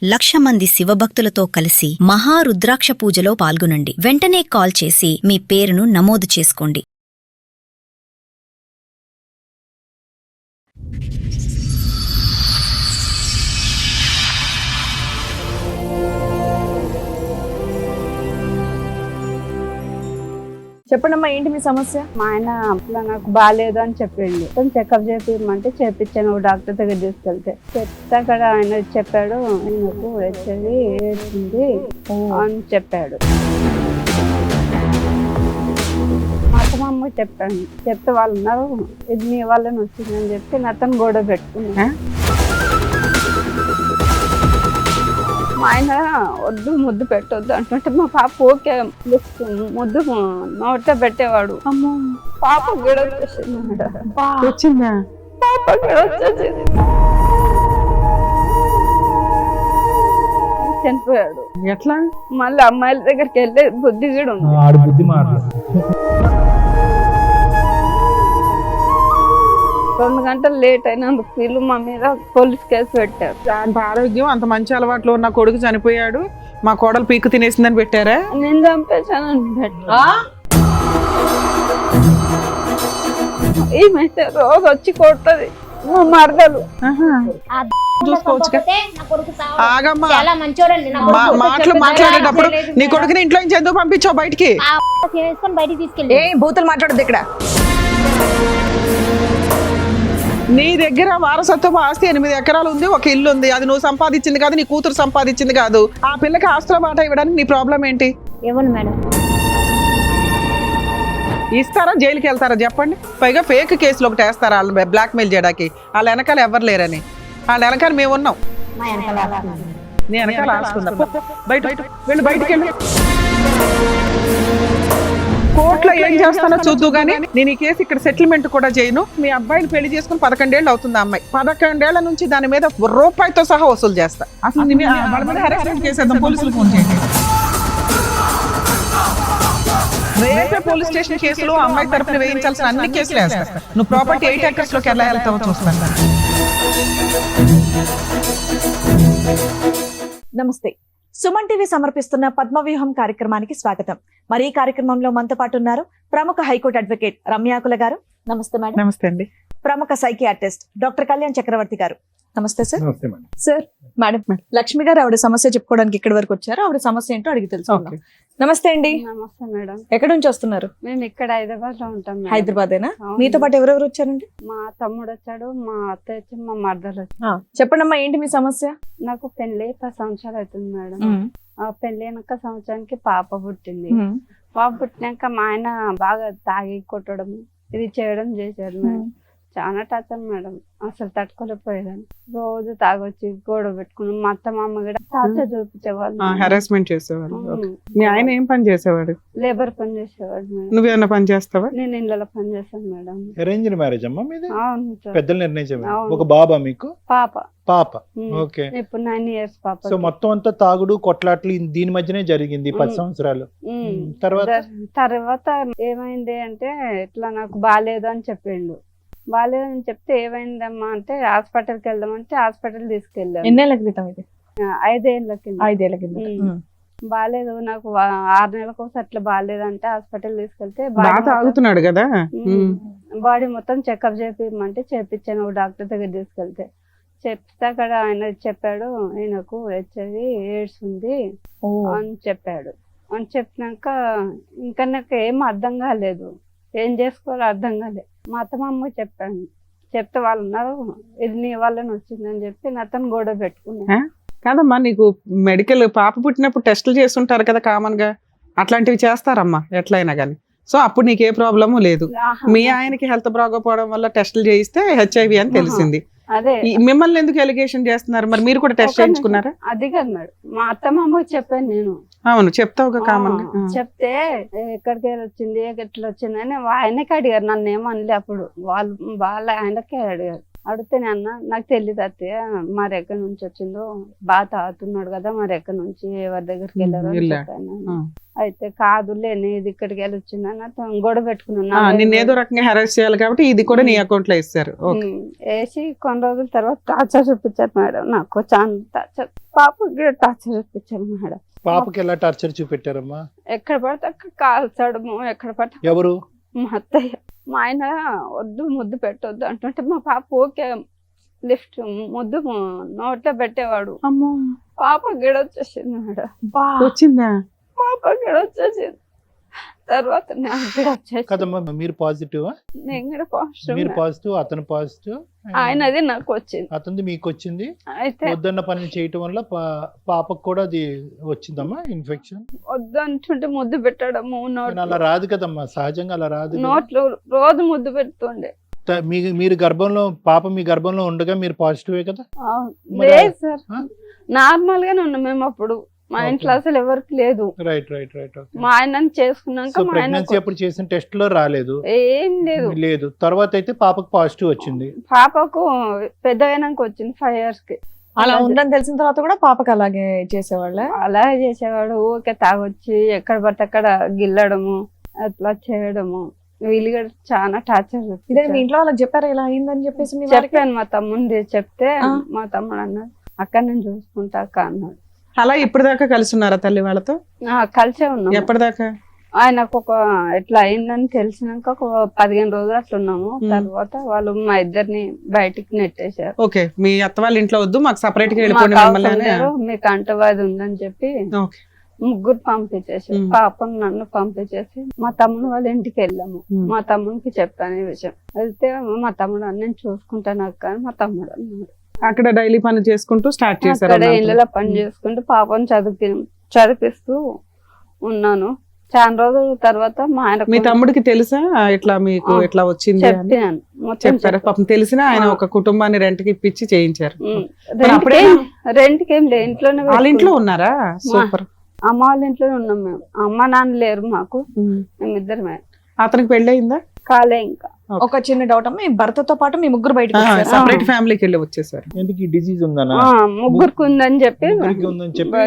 1,00,000 మంది శివభక్తులతో కలిసి మహారుద్రాక్ష పూజలో పాల్గొనండి. వెంటనే కాల్ చేసి మీ పేరును నమోదు చేసుకోండి. చెప్పండమ్మా, ఏంటి మీ సమస్య? మా ఆయన అప్పుడు నాకు బాగాలేదు అని చెప్పిండు. చెకప్ చేపిమంటే చేపించాను డాక్టర్ దగ్గర తీసుకెళ్తే. చెప్తే అక్కడ ఆయన చెప్పాడు, నాకు వచ్చేది ఏడ్చింది అని చెప్పాడు. మా అమ్మకి చెప్పాను. చెప్తే వాళ్ళు ఉన్నారు, ఇది మీ వాళ్ళని వచ్చిందని చెప్పి నాతను గొడవ పెట్టుకున్నా. మా ఆయన వద్దు ముద్దు పెట్టొద్దు అంటుంటే మా పాప ఓకే ముద్దు నోట పెట్టేవాడు. అమ్మో, పాప గొడవ వచ్చిందా? పాప గొడవ చనిపోయాడు. ఎట్లా? మళ్ళీ అమ్మాయిల దగ్గరికి వెళ్ళే బుద్ధి కూడా ఉంది. 2 గంటలు లేట్ అయినందుకు వీళ్ళు మా మీద పోలీస్ కేసు పెట్టారు. అంత ఆరోగ్యం, అంత మంచి అలవాట్లు ఉన్న కొడుకు చనిపోయాడు, మా కోడలు పీకు తినేసిందని పెట్టారా? నేను చంపేశానని పెట్టా. ఈమైతే రోజు వచ్చి కొడుతుంది మా మరదలు. చూసుకోవచ్చు. మాటలు మాట్లాడేటప్పుడు నీ కొడుకుని ఇంట్లో నుంచి ఎందుకు పంపించావు బయటికి? ఏ బూతులు మాట్లాడద్దు ఇక్కడ. నీ దగ్గర వారసత్వ ఆస్తి 8 ఎకరాలు ఉంది, ఒక ఇల్లు ఉంది. అది నువ్వు సంపాదించింది కాదు, నీ కూతురు సంపాదించింది కాదు. ఆ పిల్లకి ఆస్తుల మాట ఇవ్వడానికి నీ ప్రాబ్లం ఏంటి? ఇవ్వను మేడం. ఇస్తారా? జైలుకి వెళ్తారా చెప్పండి? పైగా ఫేక్ కేసులు ఒకటి వేస్తారా వాళ్ళు బ్లాక్ మెయిల్ చేయడానికి? వాళ్ళ వెనకాల ఎవరు లేరని. వాళ్ళ వెనకాల మేము ఉన్నాం. నీ వెనకాల ఆస్తున్నా. బయట వెళ్ళి బయటికి వెళ్ళి. కోర్టులో ఏం చేస్తానో చూద్దు గానీ నేను ఈ కేసు ఇక్కడ సెటిల్మెంట్ కూడా చేయను. మీ అబ్బాయిని పెళ్లి చేసుకుని 11 ఏళ్ళు అవుతుంది. అమ్మాయి 11 ఏళ్ల నుంచి దాని మీద రూపాయితో సహా వసూలు చేస్తా. అసలు వాళ్ళ మీద హెరాస్మెంట్ కేసేద్దాం, పోలీసులు ఫోన్ చేయండి. రేపే పోలీస్ స్టేషన్ కేసులు అమ్మాయి తరపున వేయించాల్సిన అన్ని కేసులు వేస్తా. నువ్వు ప్రాపర్టీ 8 acres లోకి ఎలా వెళ్తావో చూస్తాను. నమస్తే. సుమన్ టీవీ సమర్పిస్తున్న పద్మవ్యూహం కార్యక్రమానికి స్వాగతం. మరి ఈ కార్యక్రమంలో మనతో పాటు ఉన్నారు ప్రముఖ హైకోర్టు అడ్వకేట్ రమ్యాకుల గారు. నమస్తే మేడం. నమస్తే అండి. ప్రముఖ సైకియాట్రిస్ట్ డాక్టర్ కళ్యాణ్ చక్రవర్తి గారు. నమస్తే సార్. సార్ మేడం, లక్ష్మి గారు ఆవిడ సమస్య చెప్పుకోవడానికి ఇక్కడి వరకు వచ్చారు. ఆవిడ సమస్య ఏంటో అడిగి తెలుసుకుందాం. నమస్తే అండి. నమస్తే మేడం. ఎక్కడి నుంచి వస్తున్నారు? మేము ఇక్కడ హైదరాబాద్ లో ఉంటాం. హైదరాబాదేనా? మీతో పాటు ఎవరెవరు వచ్చారండి? మా తమ్ముడు వచ్చాడు, మా అత్త వచ్చి, మా మరదలు వచ్చి. చెప్పండమ్మా, ఏంటి మీ సమస్య? నాకు పెళ్లి 10 సంవత్సరాలు అవుతుంది మేడం. పెళ్లి అయినాక సంవత్సరానికి పాప పుట్టింది. పాప పుట్టినాక మా ఆయన బాగా తాగి కొట్టడం ఇది చేయడం చేశారు మేడం. చాలా టార్చర్ మేడం, అసలు తట్టుకోలేకపోయేదాన్ని. రోజు తాగొచ్చి గొడవ పెట్టుకుని మా అత్త మామ కూడా టార్చర్ చూపించేవాళ్ళు, హెరాస్మెంట్ చేసేవాళ్ళు. మీ ఆయన ఏం పని చేసేవాడు? లేబర్ పని చేసేవాడు మేడం. నువ్వేమన్నా పని చేస్తావా? నేను ఇళ్ళలో పని చేస్తాను మేడం. అరేంజ్డ్ మ్యారేజ్ అమ్మా మీది? అవును సార్. పెద్దలు నిర్ణయించారు. ఒక బాబా మీకు? పాప. ఓకే. ఇప్పుడు 9 years పాప. సో మొత్తం అంతా తాగుడు కొట్లాట్లు దీని మధ్యనే జరిగింది 10 సంవత్సరాలు. తర్వాత ఏమైంది అంటే ఇట్లా నాకు బాగాలేదు అని చెప్పిండు. బాగాలేదని చెప్తే ఏమైందమ్మా అంటే హాస్పిటల్కి వెళ్దామంటే హాస్పిటల్ తీసుకెళ్ళాను. ఎన్నేళ్ల క్రితం ఇది? 5 ఏళ్ల కింద. 5 ఏళ్ల కింద. బాగాలేదు నాకు 6 నెలలకు అట్లా బాగాలేదంటే హాస్పిటల్ తీసుకెళ్తే తాగుతున్నాడు కదా, బాడీ మొత్తం చెకప్ చేపిమంటే చేపించాను డాక్టర్ దగ్గర తీసుకెళ్తే. చెప్తే అక్కడ ఆయన చెప్పాడు, ఆయనకు హెచ్ఐవి ఎయిడ్స్ ఉంది అని చెప్పాడు. అని చెప్పినాక ఇంకా నాకు ఏం అర్థం కాలేదు, ఏం చేసుకోవాలో అర్థం కాలేదు. మా అత్తమ్మ చెప్పాను. చెప్తే వాళ్ళు ఉన్నారు, ఇది నీ వాళ్ళని వచ్చిందని చెప్పి నాతను గొడవ పెట్టుకున్నా. కాదమ్మా, నీకు మెడికల్ పాప పుట్టినప్పుడు టెస్టులు చేస్తుంటారు కదా కామన్ గా, అట్లాంటివి చేస్తారమ్మా ఎట్లయినా కానీ. సో అప్పుడు నీకు ఏ ప్రాబ్లము లేదు. మీ ఆయనకి హెల్త్ బాగోపోవడం వల్ల టెస్టులు చేయిస్తే హెచ్ఐవి అని తెలిసింది. అదే మిమ్మల్ని ఎందుకు ఎలిగేషన్ చేస్తున్నారు? మరి మీరు కూడా టెస్ట్ చేయించుకున్నారా? అది కాదు మేడం, మా అత్తమ్మకి చెప్పాను నేను. అవును, చెప్తావు కామన్. చెప్తే ఎక్కడికి వచ్చింది ఎట్లా వచ్చింది అని ఆయనకి అడిగారు, నన్ను ఏమనలే. అప్పుడు వాళ్ళ ఆయనకే అడిగారు. అడిగితేనే అన్న నాకు తెలియదు అత్తయ్య మరి ఎక్కడి నుంచి వచ్చిందో బాగా తాగుతున్నాడు కదా మరి ఎక్కడి నుంచి ఎవరి దగ్గరికి వెళ్ళారో అని వెళ్ళాడు. చెప్పాను. ఆ. అయితే కాదులే నేను ఇక్కడికి వెళ్ళి వచ్చిందని అతను గొడవ ఆ, పెట్టుకున్నాను నిన్ను ఏదో రకంగా హెరాస్ చేయాలి కాబట్టి ఇది కూడా నీ అకౌంట్ లో ఇస్తారు. ఓకే. వేసి కొన్ని రోజుల తర్వాత టార్చర్ చూపించారు మేడం. నాకు చాలా టార్చర్, పాపకి టార్చర్ చూపించారు మేడం. పాపకి ఎలా టార్చర్ చూపెట్టారమ్మా? ఎక్కడ పడితే అక్కడ కాల్చడము, ఎక్కడ పడితే ఎవరు? మా అత్తయ్య. మా ఆయన వద్దు ముద్దు పెట్టొద్దు అంటుంటే మా పాప ఓకే లిఫ్ట్ ముద్దు నోట్లో పెట్టేవాడు. అమ్మో, పాప గిడ వచ్చేసింది మేడం. వచ్చిందా? పాప గిడ వచ్చేసింది. తర్వాత నాకు గిడ వచ్చేసింది. కదమ్మా, మీరు పాజిటివ్, నేను గిడ పాజిటివ్ మీరు మేడం. పాజిటివ్, అతను పాజిటివ్, ఆయనది నాకు వచ్చింది. అతనిది మీకు వచ్చింది. అయితే వద్దన్న పని చేయటం వల్ల పాపకు కూడా అది వచ్చిందమ్మా ఇన్ఫెక్షన్. వద్దు అంటుంటే ముద్దు పెట్టడము, అలా రాదు కదమ్మా, సహజంగా అలా రాదు కదా. నోట్లో రోజు ముద్దు పెడుతుండే. మీరు గర్భంలో, పాప మీ గర్భంలో ఉండగా మీరు పాజిటివే కదా? మరి లేదు సార్, ఆ? నార్మల్ గానే ఉన్నాం మేము అప్పుడు. మా ఇంట్లో అసలు ఎవరికి లేదు. Right right right. మా ఆయనని చేసుకున్నాక సో మా ఆయన ప్రెగ్నెన్సీ అప్పుడు చేసిన టెస్ట్ లో రాలేదు? ఏం లేదు. లేదు. తర్వాత అయితే పాపకు పాజిటివ్ వచ్చింది. పాపకు పెద్ద అయినాక వచ్చింది 5 years కి. అలా ఉందని తెలిసిన తర్వాత కూడా పాపకి అలాగే చేసేవాళ్ళ? అలాగే చేసేవాడు. ఊరికే తాగొచ్చి ఎక్కడ పడితే అక్కడ గిల్లడము, అట్లా చేయడము. వీళ్ళు కూడా చాలా టార్చర్ ఇదే మీ ఇంట్లో వాళ్ళకి చెప్పారా ఇలా అయిందని చెప్పేసి? మీ వారికి చెప్పాను. మా తమ్ముంది చెప్తే ఆ. మా తమ్ముడు అన్నాడు అక్క నేను చూసుకుంటా అక్క అన్నాడు. అలా ఇప్పటిదాకా కలిసి ఉన్నారా తల్లి వాళ్ళతో? కలిసే ఉన్నాం. ఎప్పటిదాకా? ఆయనకు ఒక ఎట్లా అయిందని తెలిసినాక ఒక 15 రోజులు అట్లా ఉన్నాము. తర్వాత వాళ్ళు మా ఇద్దరిని బయటికి నెట్టేశారు. ఓకే, మీ అత్త వాళ్ళ ఇంట్లో వద్దు, మాకు సపరేట్ గా మాకు వెళ్ళిపోండి అవసరం మమ్మల్ని అని. లేదు, మీకు అంటవాది ఉందని చెప్పి ఓకే. ముగ్గురు పంపించేసారు. పాపను నన్ను పంపించేసి మా తమ్ముడు వాళ్ళ ఇంటికి వెళ్ళాము. మా తమ్ముడికి చెప్పాను ఈ విషయం. వెళ్తే మా తమ్ముడు అన్న నేను చూసుకుంటాను అక్క అని మా తమ్ముడు అన్నాడు. అక్కడ డైలీ పని చేసుకుంటూ స్టార్ట్ చేశారు. అక్కడ ఇళ్ళలో పని చేసుకుంటూ పాపను చదివిస్తూ ఉన్నాను. చాలా రోజుల తర్వాత మా ఆయన మీ తమ్ముడికి తెలుసా ఇట్లా మీకు ఇట్లా వచ్చింది అని? చెప్పాను మొత్తం చెప్పారా? పాపం తెలిసినా ఆయన ఒక కుటుంబాన్ని రెంట్ కి ఇప్పించి చేయించారు. రెంట్కి ఏం లేదు, ఇంట్లోనే వాళ్ళ ఇంట్లో పెట్టుకున్నాం. ఉన్నారా? సూపర్. అమ్మ వాళ్ళ ఇంట్లోనే ఉన్నాం మేము. అమ్మ నాన్న లేరు మాకు, మేమిద్దరమే. అతనికి పెళ్ళి అయిందా? కాలే ఇంకా. ఒక చిన్న డౌట్ అమ్మా, మీ భర్తతో పాటు మీ ముగ్గురు బయటకు వచ్చారా? సపరేట్ ఫ్యామిలీకి వెళ్ళి వచ్చేసారు. ఎందుకు ఈ డిసీజ్ ఉందనా? ముగ్గురికి ఉందని చెప్పి ముగ్గురికి ఉందని చెప్పి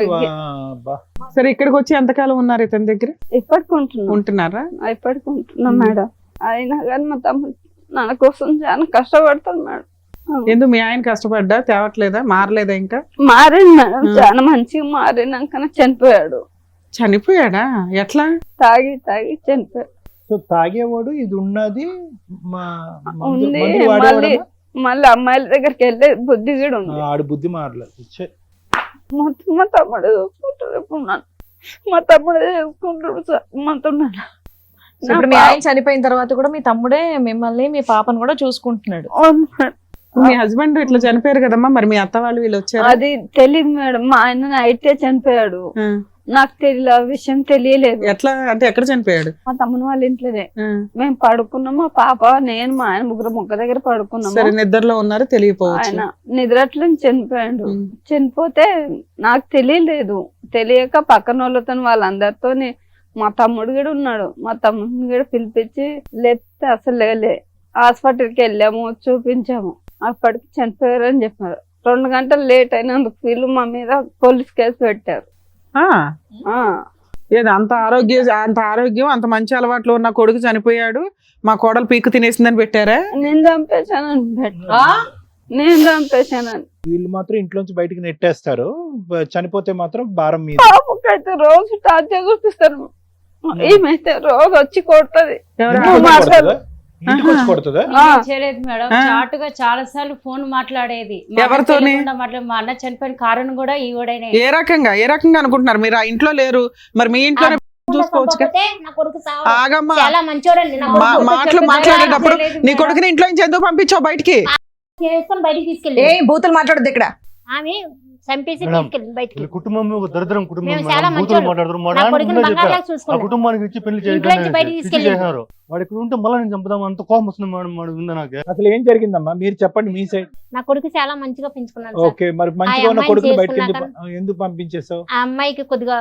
సరే, ఇక్కడికి వచ్చి ఎంతకాలం ఉన్నారు ఇతని దగ్గర? ఇప్పటికి ఉంటున్నాం. ఉంటున్నారా? ఇప్పటికి ఉంటున్నాం మేడం. అయినా కానీ మా తమ్ముడు నా కోసం చాలా కష్టపడతాడు మేడం. ఎందుకు మీ ఆయన కష్టపడ్డా తేవట్లేదా? మారలేదా ఇంకా? మారిండు మేడం, చాలా మంచిగా మారినాక చనిపోయాడు. చనిపోయాడా? ఎట్లా? తాగి చనిపోయాడు. సో తాగేవాడు, ఇది ఉన్నది ఉంది. మళ్ళీ అమ్మాయిల దగ్గరికి వెళ్ళే బుద్ధి కూడా ఉంది. ఆడు బుద్ధి మారలేదు. మొత్తం మా తమ్ముడు చూసుకుంటాడు. ఇప్పుడు నన్ను మా తమ్ముడే చూసుకుంటాడు సార్ మొత్తం నన్ను. ఇప్పుడు మీ ఆయన చనిపోయిన తర్వాత కూడా మీ తమ్ముడే మిమ్మల్ని మీ పాపను కూడా చూసుకుంటున్నాడు. అవును మేడం. మీ హస్బెండ్ ఇట్లా చనిపోయారు కదమ్మా, మరి మీ అత్త వాళ్ళు వీళ్ళు వచ్చారు? అది తెలియదు మేడం. మా ఆయన నైటే చనిపోయాడు. నాకు తెలియదు, ఆ విషయం తెలియలేదు. ఎట్లా అంటే ఎక్కడ చనిపోయాడు? మా తమ్ముని వాళ్ళ ఇంట్లోనే మేము పడుకున్నాం. మా పాప నేను మా ఆయన ముగ్గురు మొక్క దగ్గర పడుకున్నాము. సరే, నిద్రలో ఉన్నారు, తెలియపోవచ్చు. ఆయన నిద్రట్లో చనిపోయాడు. చనిపోతే నాకు తెలియలేదు. తెలియక పక్కన వాళ్ళతో వాళ్ళందరితో మా తమ్ముడు కూడా ఉన్నాడు. మా తమ్ముడిని కూడా పిలిపించి లేపితే అసలు లేలే. హాస్పిటల్కి వెళ్ళాము, చూపించాము. అప్పటికి చనిపోయారు అని చెప్పారు. 2 గంటలు లేట్ అయినందుకు వీళ్ళు మా మీద పోలీస్ కేసు పెట్టారు. ఏదో అంత ఆరోగ్యం అంత మంచి అలవాట్లు ఉన్న కొడుకు చనిపోయాడు, మా కోడలు పీకు తినేసిందని పెట్టారా? నేను చంపేశానని నేను చంపేశానని. వీళ్ళు మాత్రం ఇంట్లోంచి బయటికి నెట్టేస్తారు, చనిపోతే మాత్రం భారం మీద. పాపకైతే రోజు టార్చర్ చూపిస్తారు. ఏమైతే రోజు వచ్చి కొడుతుంది. ఇంటికి వచ్చి కొడుతుందా? చేయలేదు మేడం, చాటుగా చాలా సార్లు ఫోన్ మాట్లాడేది. ఎవరితోని? మా అన్న చనిపోయిన కారణం కూడా ఈవిడనే. ఏ రకంగా అనుకుంటున్నారు? మీరు ఆ ఇంట్లో లేరు, మరి మీ ఇంట్లో చూసుకోవచ్చు. ఆగమ్మా, చాలా మంచోడండి. మాటలు మాట్లాడేటప్పుడు నీ కొడుకుని ఇంట్లో నుంచి ఎందుకు పంపించావు బయటికి? బయటికి తీసుకెళ్ళి బూతులు మాట్లాడదు ఇక్కడ. ఆమె చంపేసి తీసుకెళ్ళి బయటికి. కుటుంబం ఒక దరిద్రం కుటుంబం. మేము చాలా మంచోళ్ళు. నా కొడుకుని బంగారులాగా చూసుకున్నాం. కుటుంబానికి ఇచ్చి పెళ్లి చేశారు. వాడు ఇక్కడ ఉంటే మళ్ళీ నేను చంపుదాం, అంత కోపం వస్తుంది మేడం. వాడు ఉందా నాకు? అసలు ఏం జరిగిందమ్మా మీరు చెప్పండి, మీ సైడ్. నా కొడుకు చాలా మంచిగా పెంచుకున్నాను. ఓకే, మరి మంచిగా ఉన్న కొడుకు బయటకి ఎందుకు పంపించేసావు? ఆ అమ్మాయికి కొద్దిగా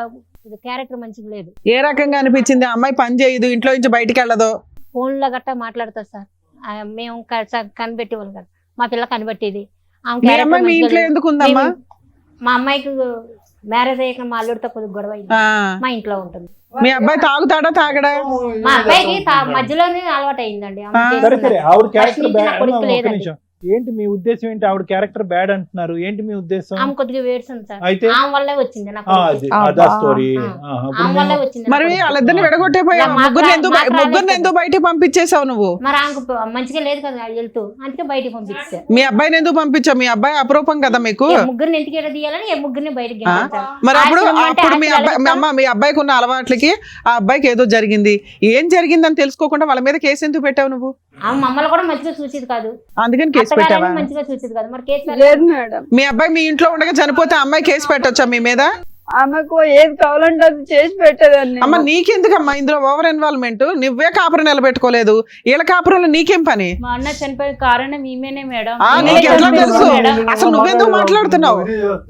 క్యారెక్టర్ మంచిగా లేదు. ఏ రకంగా అనిపించింది? ఆ అమ్మాయి పని చేయదు, ఇంట్లో నుంచి బయటికి వెళ్ళదు, ఫోన్ లో గట్టా మాట్లాడతారు సార్. మేము కనిపెట్టేవాళ్ళు కదా. మా పిల్ల కనిపెట్టేది ఆమె మీ character అమ్మాయి మీ మంచిగా ఇంట్లో లేదు. ఎందుకు ఉందమ్మా? మా అమ్మాయికి మ్యారేజ్ అయ్యాక మా అల్లుడితో కొద్దిగా గొడవ అయింది. ఆ, మా ఇంట్లో ఉంటుంది. మీ అబ్బాయి తాగుతాడా తాగడా? మా అబ్బాయికి మధ్యలోనే అలవాటు అయిందండి. ఆమె ఆ. సరే చేసుకున్నది. సరే ఆవిడ ఫస్ట్ క్యారెక్టర్ నుంచి నా బ్యాడ్. కొడుకు ఒక లేదండి. నిమిషం, ఏంటి మీ ఉద్దేశం ఏంటి? ఆవిడ క్యారెక్టర్ బ్యాడ్ అంటున్నారు, ఏంటి మీ ఉద్దేశం? ఆమె కొద్దిగా వేడుస్తుంది సార్. అయితే ఆమె వల్లే వచ్చింది నాకు. అదా స్టోరీ. ఆమె వల్లే వచ్చింది నా మరి కొడుకు. వాళ్ళిద్దరిని విడగొట్టేపోయావు. మాకు ముగ్గురిని ఎందుకు మాకు రాలేదు. ముగ్గురిని ఎందుకు బయటికి పంపించేసావు నువ్వు? మరి ఆమెకు మంచిగా లేదు కదా వెళ్తూ, అందుకే బయటికి పంపించారు. మీ అబ్బాయిని ఎందుకు పంపించావు? మీ అబ్బాయి అపరూపం కదా మీకు. ముగ్గురిని ఇంటికి ఎడ తీయాలని ముగ్గురిని బయటికి ఆ? పంపించారు. మరి అప్పుడు ఆశ్రమం అంటే అప్పుడు మీ అబ్బాయి ఆశ్రమాలకు మీ అబ్బాయికి ఉన్న అలవాట్లకి ఆ అబ్బాయికి ఏదో జరిగింది. ఏం జరిగిందని తెలుసుకోకుండా వాళ్ళ మీద కేసు ఎందుకు పెట్టావు నువ్వు? ఆమె మమ్మల్ని కూడా మంచిగా చూసేది కాదు, అందుకని కేసు పెట్టావా? అత్తగారని మంచిగా చూసేది కాదు. మరి కేసు లేదు మేడం, మీ అబ్బాయి మీ ఇంట్లో ఉండగా చనిపోతే ఆ అమ్మాయి కేసు పెట్టొచ్చా మీ మీద? ఆమెకు ఏది కావాలంటే అది చేసి పెట్టేదాన్ని. అమ్మ నీకెందుకమ్మా ఇందులో ఓవర్ ఇన్వాల్వ్మెంట్? నువ్వే కాపురం నిలబెట్టుకోలేదు, వీళ్ళ కాపురంలో నీకేం పని? మా అన్న చనిపోయిన కారణం ఈమెనే మేడం. ఆ, ఈమెనే నీకు ఎట్లా చనిపోయింది తెలుసు? మేడం. అసలు నువ్వెందుకు మాట్లాడుతున్నావు?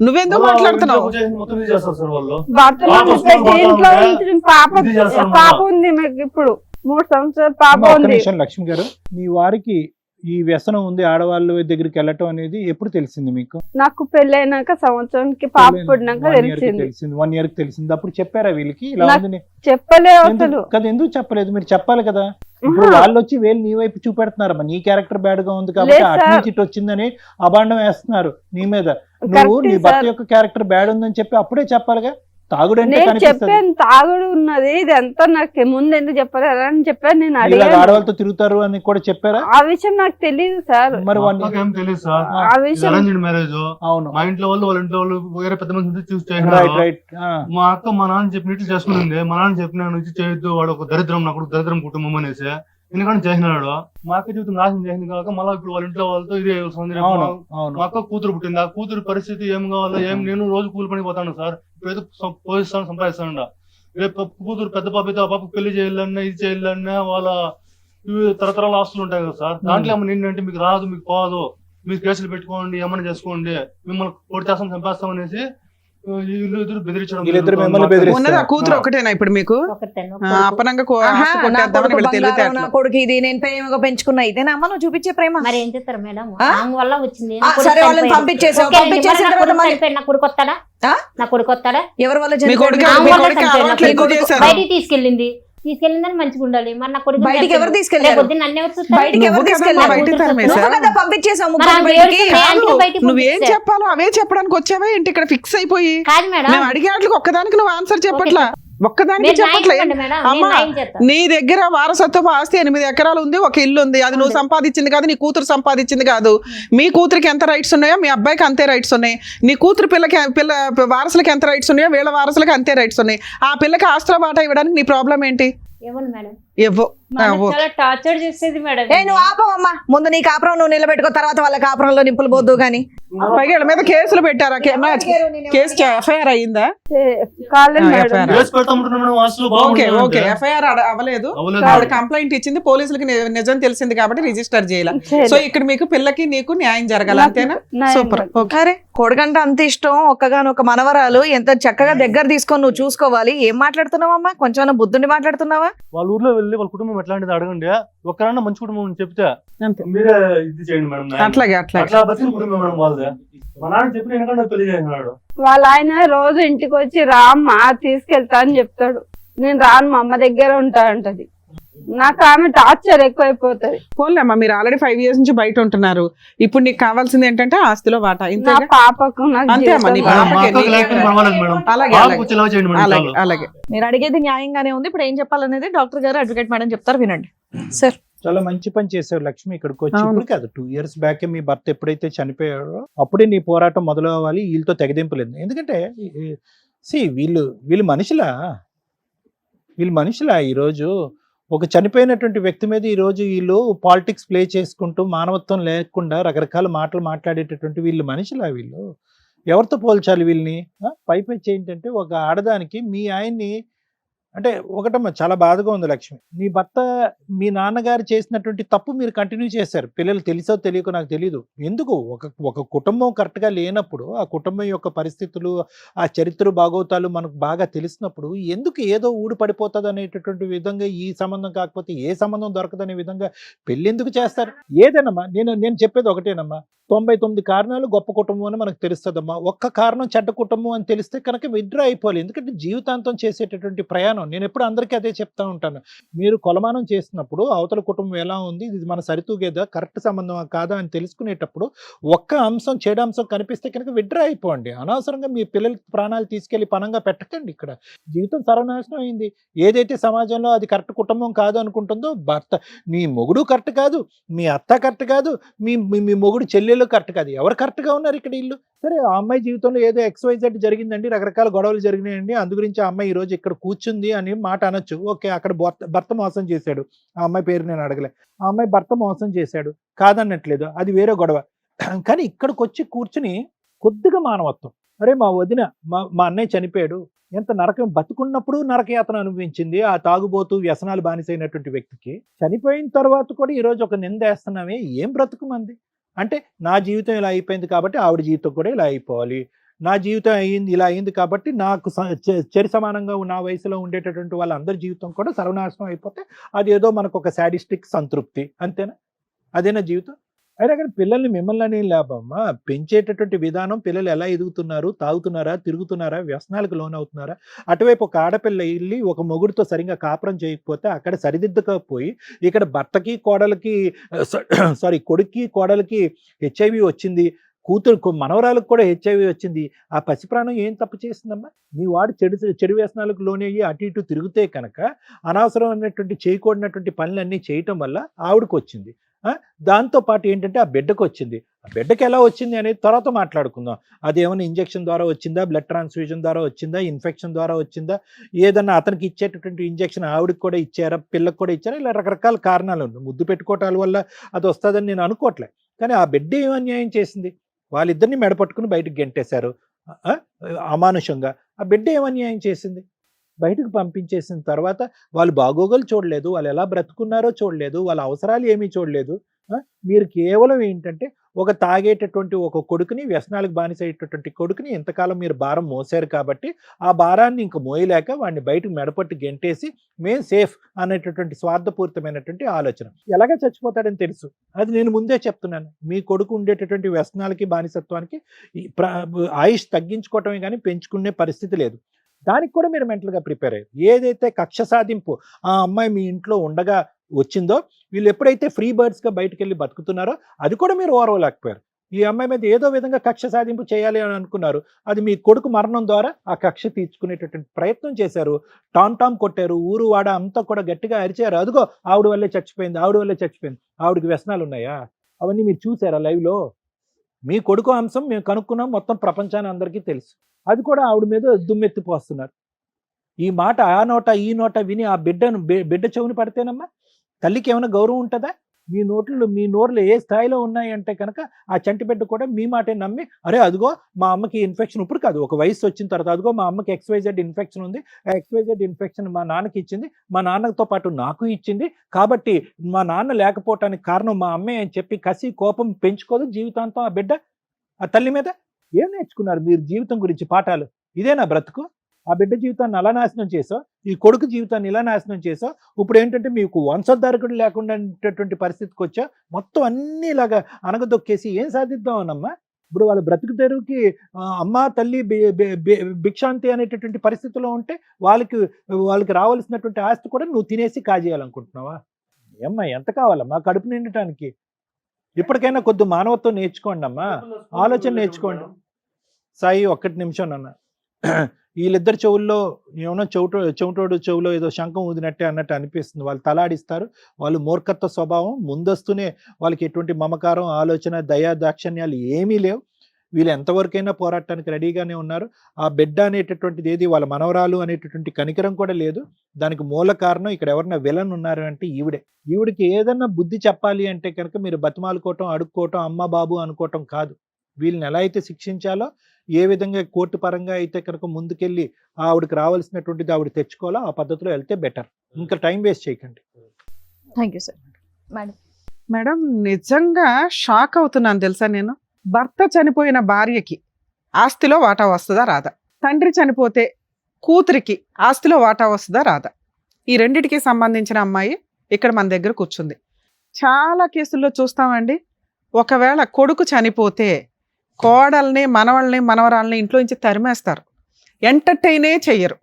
నువ్వెందుకు మాట్లాడుతున్నావు? మొత్తం ఇది చేస్తారు సార్ వాళ్ళు. భర్తను పాప పెట్టి ఇంట్లో ఉంటే ఉంచి పాప ఇది చేస్తాను పాప మేడం. ఉంది మీకు ఇప్పుడు 3 సంవత్సరాలు పాప అమ్మ, ఒక్క ఉంది. నిమిషం లక్ష్మి గారు, మీ వారికి ఈ వ్యసనం ఉంది ఆడవాళ్ళ దగ్గరికి వెళ్ళటం అనేది ఎప్పుడు తెలిసింది మీకు? నాకు పెళ్ళైనాక సంవత్సరానికి పాప పుట్టినాక 1 year కి తెలిసింది. తెలిసింది. 1 year కి తెలిసింది. అప్పుడు చెప్పారా వీళ్ళకి ఇలా నాకు ఉందని? చెప్పలే అసలు. ఎందుకు కదా, ఎందుకు చెప్పలేదు? మీరు చెప్పాలి కదా. ఇప్పుడు వాళ్ళు వచ్చి వేలు నీ వైపు చూపెడుతున్నారు, నీ క్యారెక్టర్ బ్యాడ్ గా ఉంది కాబట్టి లేదు అటు సార్. నుంచి ఇటు వచ్చిందని అభాండం వేస్తున్నారు నీ మీద. నువ్వు కరెక్టే నీ భర్త సార్. యొక్క క్యారెక్టర్ బ్యాడ్ ఉందని చెప్పి అప్పుడే చెప్పాలిగా. తాగుడంటే నేను కనిపిస్తుంది. చెప్పాను తాగుడు ఉన్నది, ఇది ఎంతో నాకు ముందు ఎందుకు చెప్పలేదు అని చెప్పాను. నేను ఇలా అడిగాను, ఆడవాళ్ళతో తిరుగుతారు అని కూడా చెప్పారా? ఆ విషయం నాకు తెలియదు సార్. మరి నాకేం తెలియదు సార్. ఆ విషయం అరేంజ్డ్ మ్యారేజ్. అవును, మా ఇంట్లో వాళ్ళు వాళ్ళ ఇంట్లో వాళ్ళు వేరే పెద్ద మంది చూసి రైట్ చేసినారు. రైట్. మా అక్క మా నాన్న చెప్పినట్లు చేసుకునింది. మా నాన్న చెప్పిన నుంచి చేయొద్దు, వాడు ఒక దరిద్రం, నాకు దరిద్రం కుటుంబం అనేసి ఎందుకంటే చేసినాడు. మా అక్క జీవితం నాశనం చేసింది కాక మళ్ళీ ఇప్పుడు వాళ్ళ ఇంట్లో వాళ్ళతో ఇదే సౌందర్యం. అవును అవును. మా అక్క కూతురు పుట్టింది. ఆ కూతురు పరిస్థితి ఏం కావాలో ఏం, నేను రోజు కూలి పని పోతాను సార్. ఇప్పుడైతే పోయిస్తాను, సంపాదిస్తాను. రేపు కూతురు పెద్ద పాప అయితే ఆ పాప పెళ్లి చేయాలన్నా ఇది చేయాలన్నా వాళ్ళ తరతరాల ఆస్తులు ఉంటాయి కదా సార్. దాంట్లో ఏమన్నా ఏంటంటే మీకు రాదు, మీకు పోదు, మీరు కేసులు పెట్టుకోండి, ఏమన్నా చేసుకోండి, మిమ్మల్ని కొడితేస్తాం చంపేస్తాం అనేసి వీళ్ళిద్దరు బెదిరించడం. వీళ్ళిద్దరు మిమ్మల్ని బెదిరిస్తారు. ఉన్నది ఆ కూతురు ఒకటేనా ఇప్పుడు మీకు? ఒకటేను. అపనంగా ఆహా, ఆస్తి నా కొట్టేద్దామని కొడుకు వీళ్ళ బంగారం, నా తెలివితేటలు. కొడుకు ఇది నేను ప్రేమగా పెంచుకున్నా, ఇదేనా అమ్మ నువ్వు చూపించే ప్రేమ? మరి ఏం చేస్తారు మేడం? ఆ? ఆమె వల్ల వచ్చింది. ఆ, సరే వాళ్ళని పంపించేసావు. పంపించేసిన తర్వాత మళ్ళీ నా కొడుకు వస్తాడా? ఆ? నా కొడుకు వస్తాడా? ఎవరి వల్ల మీ చనిపోయాడు? కొడుకు ఆమె మీ వల్ల కొడుకు చనిపోయాడు. అలవాట్లు నా ఎక్కువ కొడుకు చేశారు. బయటికి తీసుకెళ్ళిందని మంచిగా ఉండాలి. మరి నా కొడుకు బయటికి ఎవరు తీసుకెళ్లారు? పొద్దున్న నన్ను ఎవరు చూస్తారు? బయటికి ఎవరు నువ్వు కదమ్మా తీసుకెళ్లారు? బయటికి తరిమేశావు. నువ్వు కదా పంపించేసావు మరి ముగ్గురు ఆమె బయటికి. ఏడుస్తుంది, అందుకే బయటికి నువ్వేం పంపించారు. చెప్పాలో అవే చెప్పడానికి వచ్చావా ఏంటి? ఇక్కడ ఫిక్స్ అయిపోయి కాదు మేడం, మేము అడిగే వాటికి ఒక్కదానికి నువ్వు ఆన్సర్ చెప్పట్లా. ఒక్కదానికి మీరు న్యాయం చెప్పట్లే. ఇవ్వండి మేడం, నేను అమ్మా న్యాయం చేస్తాను. నీ దగ్గర వారసత్వపు ఆస్తి 8 ఎకరాలు ఉంది, ఒక ఇల్లు ఉంది. అది నువ్వు సంపాదించింది కాదు, నీ కూతురు సంపాదించింది కాదు. మీ కూతురికి ఎంత రైట్స్ ఉన్నాయో మీ అబ్బాయికి అంతే రైట్స్ ఉన్నాయి. నీ కూతురు పిల్ల వారసులకి ఎంత రైట్స్ ఉన్నాయో వీళ్ళ వారసులకి అంతే రైట్స్ ఉన్నాయి. ఆ పిల్లకి ఆస్తుల వాటా ఇవ్వడానికి నీ ప్రాబ్లం ఏంటి? ఇవ్వను మేడం. ఇవ్వు. మా అన్న చాలా టార్చర్ చేసేది మేడం. ఏ నువ్వు ఆపవమ్మా, ముందు నీ కాపురం నువ్వు నిలబెట్టుకో, తర్వాత వాళ్ళ కాపురంలో నింపులు పోద్దు గాని. పైగా వీళ్ళ మీద కేసులు పెట్టారా? కేసు ఎఫ్ఐఆర్ అయ్యిందా? కాలేదు ఆ, మేడం. FIR. కేసు పెడతామంటున్నాం మేడం, ఆస్తులు ఓకే బాగుంటాయి ఓకే. అంటే. ఎఫ్ఐఆర్ అవ్వలేదు. అవ్వలేదు. ఆవిడ కంప్లైంట్ ఇచ్చింది, పోలీసులకి నిజం తెలిసింది కాబట్టి రిజిస్టర్ చేయాలి. సో ఇక్కడ మీకు పిల్లకి నీకు న్యాయం జరగాలి, అంతేనా? న్యాయం సూపర్. ఓకే. అరే కొడుకంటే అంత ఇష్టం, ఒక్కగానొక్క మనవరాలు, ఎంత చక్కగా దగ్గర తీసుకొని నువ్వు చూసుకోవాలి. ఏం మాట్లాడుతున్నావమ్మా? కొంచెం బుద్ధుండి మాట్లాడుతున్నావా? వాళ్ళ ఊర్లో వెళ్ళి వాళ్ళ కుటుంబం ఎట్లాంటిది అడగండి. ఒక్కరన్నా మంచి కుటుంబం అని చెప్తే అంతే. మీరే ఇది చేయండి మేడం. అట్లాగే అట్లాగే. అట్లా బతికిన కుటుంబం మేడం వాళ్ళదే. మా నాన్న చెప్పిన ఎందుకంటే పెళ్లి చేసినాడు. వాళ్ళ ఆయన రోజు ఇంటికి వచ్చి రామ్మా తీసుకెళ్తా అని చెప్తాడు. నేను రాను, మా అమ్మ దగ్గర ఉంటా అంటది. నాకు ఆమె టార్చర్ ఎక్కువైపోతది. పోన్లేమ్మా, మీరు ఆల్రెడీ 5 years నుంచి బయట ఉంటున్నారు. ఇప్పుడు నీకు కావాల్సింది ఏంటంటే ఆస్తిలో వాటా. నా ఇంతేగా? పాపకు నాకు అంతే అమ్మా, నీ జీవితం మా పాపకి అక్కకి లేకపోతే పర్వాలేదు మేడం. అలాగే పాపకు అలాగే వచ్చేలా చేయండి మేడం. అలాగే చాలు. అలాగే. మీరు అడిగేది న్యాయంగానే ఉంది. ఇప్పుడు ఏం చెప్పాలనేది డాక్టర్ గారు, అడ్వకేట్ మేడం చెప్తారు, వినండి సార్. చాలా మంచి పని చేసావు లక్ష్మి. ఇక్కడికి వచ్చి అవును. ఇప్పుడు కాదు, 2 years బ్యాక్ మీ భర్త ఎప్పుడైతే చనిపోయాడో అప్పుడే నీ పోరాటం మొదలు అవ్వాలి. వీళ్ళతో తెగదింపులేదు. ఎందుకంటే వీళ్ళు మనుషులా ఈరోజు ఒక చనిపోయినటువంటి వ్యక్తి మీద ఈరోజు వీళ్ళు పాలిటిక్స్ ప్లే చేసుకుంటూ మానవత్వం లేకుండా రకరకాల మాటలు మాట్లాడేటటువంటి వీళ్ళు మనుషులా? వీళ్ళు ఎవరితో పోల్చాలి వీళ్ళని? పైపెచ్చి ఏంటంటే ఒక ఆడదానికి మీ ఆయన్ని అంటే ఒకటమ్మా చాలా బాధగా ఉంది లక్ష్మి. నీ భర్త మీ నాన్నగారు చేసినటువంటి తప్పు మీరు కంటిన్యూ చేశారు. పిల్లలు తెలుసో తెలియకో నాకు తెలీదు. ఎందుకు ఒక ఒక కుటుంబం కరెక్ట్‌గా లేనప్పుడు, ఆ కుటుంబం యొక్క పరిస్థితులు, ఆ చరిత్ర బాగోతాలు మనకు బాగా తెలిసినప్పుడు ఎందుకు ఏదో ఊడిపడిపోతదనేటటువంటి విధంగా ఈ సంబంధం కాకపోతే ఏ సంబంధం దొరకదనే విధంగా పెళ్ళెందుకు చేస్తారు? ఏదేనమ్మా నేను చెప్పేది ఒకటేనమ్మా. 99 కారణాలు గొప్ప కుటుంబం అని మనకు తెలుస్తదమ్మా. ఒక్క కారణం చెడ్డ కుటుంబం అని తెలిస్తే కనుక విత్‌డ్రా అయిపోవాలి. ఎందుకంటే జీవితాంతం చేసేటటువంటి ప్రయాణం నేనెప్పుడు అందరికీ అదే చెప్తా ఉంటాను. మీరు కొలమానం చేసినప్పుడు అవతల కుటుంబం ఎలా ఉంది, ఇది మన సరితూగేదా, కరెక్ట్ సంబంధమా కాదా అని తెలుసుకునేటప్పుడు ఒక్క అంశం చెడు అంశం కనిపిస్తే కనుక విత్‌డ్రా అయిపోండి. అనవసరంగా మీ పిల్లల ప్రాణాలు తీసుకెళ్ళి పణంగా పెట్టకండి ఇక్కడ. జీవితం సర్వనాశనం అయింది. ఏదైతే సమాజంలో అది కరెక్ట్ కుటుంబం కాదు అనుకుంటుందో భర్త, మీ మొగుడు కరెక్ట్ కాదు, మీ అత్త కరెక్ట్ కాదు, మీ మీ మొగుడు చెల్లెలు కరెక్ట్ కాదు. ఎవరు కరెక్ట్‌గా ఉన్నారు ఇక్కడ ఈళ్ళు? సరే ఆ అమ్మాయి జీవితంలో ఏదో XYZ జరిగిందండి, రకరకాల గొడవలు జరిగినాయండి, అందు గురించి ఆ అమ్మాయి ఈరోజు ఇక్కడ కూర్చుంది అని మాట అనొచ్చు. ఓకే, అక్కడ భర్త మోసం చేశాడు. ఆ అమ్మాయి పేరు నేను అడగలే. ఆ అమ్మాయి భర్త మోసం చేశాడు, కాదనట్లేదు, అది వేరే గొడవ. కానీ ఇక్కడికొచ్చి కూర్చుని కొద్దిగా మానవత్వం, అరే మా వదిన మా అన్నయ్య చనిపోయాడు, ఎంత నరకం, బతుకున్నప్పుడు నరకయాతన అనుభవించింది ఆ తాగుబోతూ వ్యసనాలు బానిసైనటువంటి వ్యక్తికి, చనిపోయిన తర్వాత కూడా ఈరోజు ఒక నిందేస్తున్నామే, ఏం బ్రతుకు మంది? అంటే నా జీవితం ఇలా అయిపోయింది కాబట్టి ఆవిడ జీవితం కూడా ఇలా అయిపోవాలి, నా జీవితం ఇలా అయింది కాబట్టి నాకు చెరి సమానంగా నా వయసులో ఉండేటటువంటి వాళ్ళందరి జీవితం కూడా సర్వనాశనం అయిపోతే అదేదో మనకు ఒక సాడిస్టిక్ సంతృప్తి, అంతేనా? అదేనా జీవితం? అయినా కానీ పిల్లల్ని మిమ్మల్ని లాభమ్మా, పెంచేటటువంటి విధానం, పిల్లలు ఎలా ఎదుగుతున్నారు, తాగుతున్నారా, తిరుగుతున్నారా, వ్యసనాలకు లోనవుతున్నారా? అటువైపు ఒక ఆడపిల్ల వెళ్ళి ఒక మొగుడితో సరిగ్గా కాపురం చేయకపోతే అక్కడ సరిదిద్దకపోయి ఇక్కడ భర్తకి కోడలికి కొడుక్కి కోడలికి HIV వచ్చింది, కూతురు మనవరాలకు కూడా HIV వచ్చింది. ఆ పసిప్రాణం ఏం తప్పు చేసిందమ్మా? మీ వాడు చెడు వ్యసనాలకు లోనయ్యి అటు ఇటు తిరిగితే కనుక అనవసరమైనటువంటి చేయకూడనటువంటి పనులన్నీ చేయటం వల్ల ఆవిడకు వచ్చింది. దాంతో పాటు ఏంటంటే ఆ బిడ్డకు వచ్చింది. ఆ బిడ్డకి ఎలా వచ్చింది అనేది తర్వాత మాట్లాడుకుందాం. అది ఏమైనా ఇంజెక్షన్ ద్వారా వచ్చిందా, బ్లడ్ ట్రాన్స్ఫ్యూజన్ ద్వారా వచ్చిందా, ఇన్ఫెక్షన్ ద్వారా వచ్చిందా, ఏదన్నా అతనికి ఇచ్చేటటువంటి ఇంజెక్షన్ ఆవిడకి కూడా ఇచ్చారా, పిల్లకి కూడా ఇచ్చారా, ఇలా రకరకాల కారణాలు ఉన్నాయి. ముద్దు పెట్టుకోవటాల వల్ల అది వస్తుందని నేను అనుకోవట్లే. కానీ ఆ బిడ్డ ఏం అన్యాయం చేసింది? వాళ్ళిద్దరిని మెడపట్టుకుని బయటకు గెంటేశారు అమానుషంగా. ఆ బిడ్డ ఏం అన్యాయం చేసింది? బయటకు పంపించేసిన తర్వాత వాళ్ళు బాగోగులు చూడలేదు, వాళ్ళు ఎలా బ్రతుకున్నారో చూడలేదు, వాళ్ళ అవసరాలు ఏమీ చూడలేదు. మీరు కేవలం ఏంటంటే ఒక తాగేటటువంటి ఒక కొడుకుని, వ్యసనాలకు బానిసయ్యేటటువంటి కొడుకుని ఇంతకాలం మీరు భారం మోసారు కాబట్టి ఆ భారాన్ని ఇంక మోయలేక వాడిని బయటకు మెడపట్టి గెంటేసి మేము సేఫ్ అనేటటువంటి స్వార్థపూరితమైనటువంటి ఆలోచన. ఎలాగ చచ్చిపోతాడని తెలుసు, అది నేను ముందే చెప్తున్నాను. మీ కొడుకు ఉండేటటువంటి వ్యసనాలకి, బానిసత్వానికి ఆయుష్ తగ్గించుకోవటమే కానీ పెంచుకునే పరిస్థితి లేదు. దానికి కూడా మీరు మెంటల్గా ప్రిపేర్ అయ్యారు. ఏదైతే కక్ష సాధింపు ఆ అమ్మాయి మీ ఇంట్లో ఉండగా వచ్చిందో, వీళ్ళు ఎప్పుడైతే ఫ్రీ బర్డ్స్గా బయటకు వెళ్ళి బతుకుతున్నారో అది కూడా మీరు ఓర్వలేకపోయారు. ఈ అమ్మాయి మీద ఏదో విధంగా కక్ష సాధింపు చేయాలి అని అనుకున్నారు. అది మీ కొడుకు మరణం ద్వారా ఆ కక్ష తీర్చుకునేటటువంటి ప్రయత్నం చేశారు. టామ్ కొట్టారు, ఊరు వాడ అంతా కూడా గట్టిగా అరిచారు, అదిగో ఆవిడ వల్లే చచ్చిపోయింది, ఆవిడ వల్లే చచ్చిపోయింది. ఆవిడకి వ్యసనాలు ఉన్నాయా? అవన్నీ మీరు చూసారా లైవ్లో? మీ కొడుకు అంశం మేము కనుక్కున్నాం, మొత్తం ప్రపంచాన్ని అందరికీ తెలుసు. అది కూడా ఆవిడ మీద దుమ్మెత్తిపోస్తున్నారు. ఈ మాట ఆ నోట ఈ నోట విని ఆ బిడ్డ చెవుని పడితేనమ్మా తల్లికి ఏమైనా గౌరవం ఉంటుందా? మీ నోర్లు ఏ స్థాయిలో ఉన్నాయంటే కనుక ఆ చంటి బిడ్డ కూడా మీ మాటే నమ్మి, అరే అదిగో మా అమ్మకి ఇన్ఫెక్షన్, ఇప్పుడు కాదు ఒక వయసు వచ్చిన తర్వాత, అదిగో మా అమ్మకి XYZ ఇన్ఫెక్షన్ ఉంది, ఆ XYZ ఇన్ఫెక్షన్ మా నాన్నకి ఇచ్చింది, మా నాన్నతో పాటు నాకు ఇచ్చింది, కాబట్టి మా నాన్న లేకపోవటానికి కారణం మా అమ్మే అని చెప్పి కసి కోపం పెంచుకోదు జీవితాంతం ఆ బిడ్డ ఆ తల్లి మీద. ఏం నేర్చుకున్నారు మీరు జీవితం గురించి పాఠాలు? ఇదేనా బ్రతుకు? ఆ బిడ్డ జీవితాన్ని అలా నాశనం చేసావు, ఈ కొడుకు జీవితాన్ని ఇలా నాశనం చేసావు. ఇప్పుడు ఏంటంటే మీకు వంశోద్ధారకుడు లేకుండా పరిస్థితికి వచ్చా, మొత్తం అన్ని ఇలాగా అనగదొక్కేసి ఏం సాధిద్దామనమ్మా? ఇప్పుడు వాళ్ళ బ్రతుకు తెరువుకి అమ్మ తల్లి భిక్షాంతి అనేటటువంటి పరిస్థితిలో ఉంటే వాళ్ళకి రావాల్సినటువంటి ఆస్తి కూడా నువ్వు తినేసి కాజేయాలనుకుంటున్నావా? ఏమ్మా ఎంత కావాలమ్మా కడుపు నిండటానికి? ఇప్పటికైనా కొద్ది మానవత్వం నేర్చుకోండి అమ్మా, ఆలోచన నేర్చుకోండి. సాయి ఒక్కటి నిమిషం నాన్న, వీళ్ళిద్దరు చెవుల్లో ఏమన్నా చెవిటోడు చెవులో ఏదో శంఖం ఊదినట్టే అన్నట్టు అనిపిస్తుంది. వాళ్ళు తలాడిస్తారు, వాళ్ళు మూర్ఖత్వ స్వభావం, ముందస్తునే వాళ్ళకి ఎటువంటి మమకారం, ఆలోచన, దయా దాక్షణ్యాలు ఏమీ లేవు. వీళ్ళు ఎంతవరకైనా పోరాటానికి రెడీగానే ఉన్నారు. ఆ బిడ్డ అనేటటువంటిది ఏది, వాళ్ళ మనవరాలు అనేటటువంటి కనికరం కూడా లేదు. దానికి మూల కారణం ఇక్కడ ఎవరైనా విలన్ ఉన్నారు అంటే ఈవిడికి ఏదన్నా బుద్ధి చెప్పాలి అంటే కనుక మీరు బతిమాలుకోవటం, అడుక్కోవటం, అమ్మ బాబు అనుకోవటం కాదు. వీళ్ళని ఎలా అయితే శిక్షించాలో, ఏ విధంగా కోర్టు పరంగా అయితే కనుక ముందుకెళ్ళి ఆవిడకి రావాల్సినటువంటిది ఆవిడ తెచ్చుకోవాలో ఆ పద్ధతిలో వెళ్తే బెటర్. ఇంకా టైం వేస్ట్ చేయకండి. Thank you sir. Madam, madam నిజంగా షాక్ అవుతున్నాను తెలుసా నేను. భర్త చనిపోయిన భార్యకి ఆస్తిలో వాటా వస్తుందా రాదా? తండ్రి చనిపోతే కూతురికి ఆస్తిలో వాటా వస్తుందా రాదా? ఈ రెండిటికి సంబంధించిన అమ్మాయి ఇక్కడ మన దగ్గర కూర్చుంది. చాలా కేసుల్లో చూస్తామండి, ఒకవేళ కొడుకు చనిపోతే కోడల్ని, మనవరాల్ని ఇంట్లో నుంచి తరిమేస్తారు, ఎంటర్టైనే చెయ్యరు.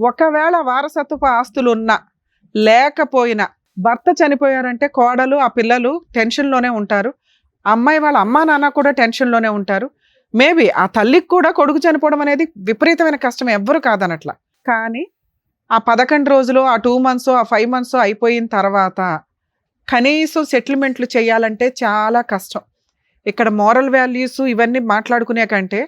ఒకవేళ వారసత్వపు ఆస్తులు ఉన్నా లేకపోయినా భర్త చనిపోయారంటే కోడలు, ఆ పిల్లలు టెన్షన్లోనే ఉంటారు. అమ్మాయి వాళ్ళ అమ్మా నాన్న కూడా టెన్షన్లోనే ఉంటారు. మేబీ ఆ తల్లికి కూడా కొడుకు చనిపోవడం అనేది విపరీతమైన కష్టం, ఎవ్వరు కాదనట్లా. కానీ ఆ 11 రోజులు, ఆ 2 months, ఆ 5 months అయిపోయిన తర్వాత కనీసం సెటిల్మెంట్లు చేయాలంటే చాలా కష్టం. ఇక్కడ మోరల్ వాల్యూస్ ఇవన్నీ మాట్లాడుకునే కంటే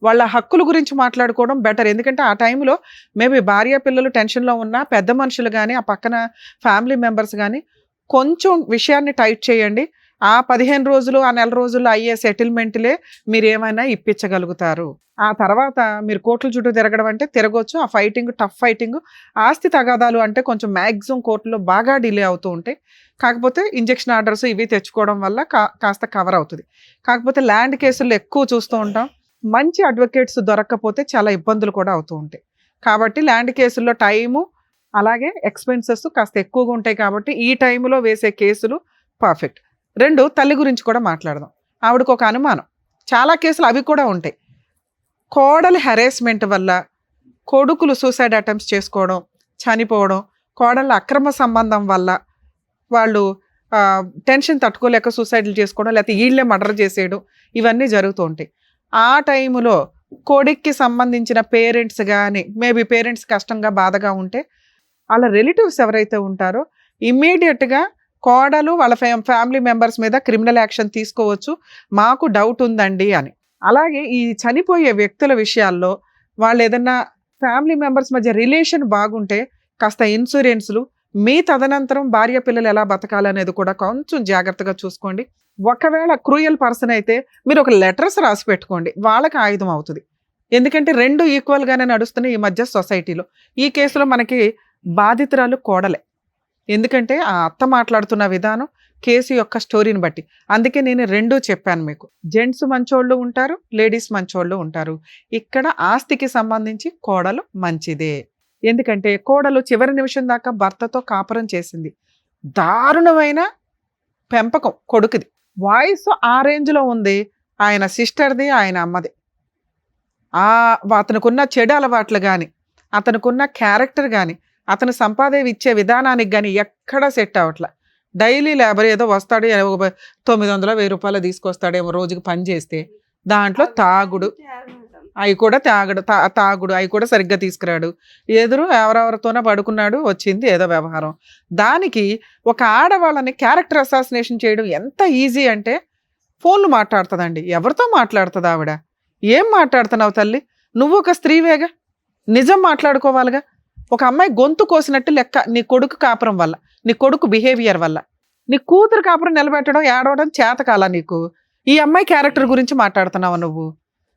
వాళ్ళ హక్కుల గురించి మాట్లాడుకోవడం బెటర్. ఎందుకంటే ఆ టైంలో మేబీ భార్య పిల్లలు టెన్షన్లో ఉన్నా పెద్ద మనుషులు కానీ, ఆ పక్కన ఫ్యామిలీ మెంబర్స్ కానీ కొంచెం విషయాన్ని టైట్ చేయండి. ఆ 15 రోజులు, ఆ నెల రోజుల్లో అయ్యే సెటిల్మెంట్లే మీరు ఏమైనా ఇప్పించగలుగుతారు. ఆ తర్వాత మీరు కోర్టుల చుట్టూ తిరగడం అంటే తిరగొచ్చు. ఆ ఫైటింగ్, టఫ్ ఫైటింగ్, ఆస్తి తగాదాలు అంటే కొంచెం మ్యాక్సిమం కోర్టులో బాగా డిలే అవుతూ ఉంటాయి. కాకపోతే ఇంజెక్షన్ ఆర్డర్స్ ఇవి తెచ్చుకోవడం వల్ల కాస్త కవర్ అవుతుంది. కాకపోతే ల్యాండ్ కేసుల్లో ఎక్కువ చూస్తూ ఉంటాం, మంచి అడ్వకేట్స్ దొరక్కపోతే చాలా ఇబ్బందులు కూడా అవుతూ ఉంటాయి. కాబట్టి ల్యాండ్ కేసుల్లో టైము అలాగే ఎక్స్పెన్సెస్ కాస్త ఎక్కువగా ఉంటాయి. కాబట్టి ఈ టైంలో వేసే కేసులు పర్ఫెక్ట్. 2, తల్లి గురించి కూడా మాట్లాడదాం. ఆవిడకు ఒక అనుమానం, చాలా కేసులు అవి కూడా ఉంటాయి. కోడలి హెరాస్మెంట్ వల్ల కొడుకులు సూసైడ్ అటెంప్ట్స్ చేసుకోవడం, చనిపోవడం, కోడళ్ళ అక్రమ సంబంధం వల్ల వాళ్ళు టెన్షన్ తట్టుకోలేక సూసైడ్లు చేసుకోవడం, లేకపోతే వీళ్ళే మర్డర్ చేసేయడం, ఇవన్నీ జరుగుతూ ఉంటాయి. ఆ టైంలో కొడుక్కి సంబంధించిన పేరెంట్స్ కానీ, మేబీ పేరెంట్స్ కష్టంగా బాధగా ఉంటే వాళ్ళ రిలేటివ్స్ ఎవరైతే ఉంటారో ఇమ్మీడియట్గా కోడలు వాళ్ళ ఫ్యామిలీ మెంబర్స్ మీద క్రిమినల్ యాక్షన్ తీసుకోవచ్చు, మాకు డౌట్ ఉందండి అని. అలాగే ఈ చనిపోయే వ్యక్తుల విషయాల్లో వాళ్ళు ఏదన్నా ఫ్యామిలీ మెంబర్స్ మధ్య రిలేషన్ బాగుంటే కాస్త ఇన్సూరెన్స్లు, మీ తదనంతరం భార్య పిల్లలు ఎలా బతకాలనేది కూడా కొంచెం జాగ్రత్తగా చూసుకోండి. ఒకవేళ క్రూయల్ పర్సన్ అయితే మీరు ఒక లెటర్స్ రాసి పెట్టుకోండి, వాళ్ళకి ఆయుధం అవుతుంది. ఎందుకంటే 2 ఈక్వల్గానే నడుస్తున్నాయి ఈ మధ్య సొసైటీలో. ఈ కేసులో మనకి బాధితురాలు కోడలే, ఎందుకంటే ఆ అత్త మాట్లాడుతున్న విధానం కేసు యొక్క స్టోరీని బట్టి. అందుకే నేను 2 చెప్పాను మీకు. జెంట్స్ మంచోళ్ళు ఉంటారు, లేడీస్ మంచోళ్ళు ఉంటారు. ఇక్కడ ఆస్తికి సంబంధించి కోడలు మంచిదే. ఎందుకంటే కోడలు చివరి నిమిషం దాకా భర్తతో కాపురం చేసింది. దారుణమైన పెంపకం కొడుకుది. వాయిస్ ఆ రేంజ్లో ఉంది, ఆయన సిస్టర్ది, ఆయన అమ్మది. అతనుకున్న చెడు అలవాట్లు కానీ, అతనుకున్న క్యారెక్టర్ కానీ, అతను సంపాదన ఇచ్చే విధానానికి కానీ ఎక్కడా సెట్ అవ్వట్లా. డైలీ లేబర్ ఏదో వస్తాడు, 900, 1000 రూపాయలు తీసుకొస్తాడేమో రోజుకి పని చేస్తే, దాంట్లో తాగుడు, అవి కూడా తాగుడు అవి కూడా సరిగ్గా తీసుకురాడు. ఎదురు ఎవరెవరితోనో పడుకున్నాడు, వచ్చింది ఏదో వ్యవహారం. దానికి ఒక ఆడవాళ్ళని క్యారెక్టర్ అసాసినేషన్ చేయడం ఎంత ఈజీ అంటే, ఫోన్లు మాట్లాడుతుందండి. ఎవరితో మాట్లాడుతుంది ఆవిడ? ఏం మాట్లాడుతున్నావు తల్లి? నువ్వు ఒక స్త్రీవేగా, నిజం మాట్లాడుకోవాలిగా. ఒక అమ్మాయి గొంతు కోసినట్టు లెక్క నీ కొడుకు కాపురం వల్ల, నీ కొడుకు బిహేవియర్ వల్ల. నీ కూతురు కాపురం నిలబెట్టడం, ఏడవడం చేతకాల నీకు. ఈ అమ్మాయి క్యారెక్టర్ గురించి మాట్లాడుతున్నావు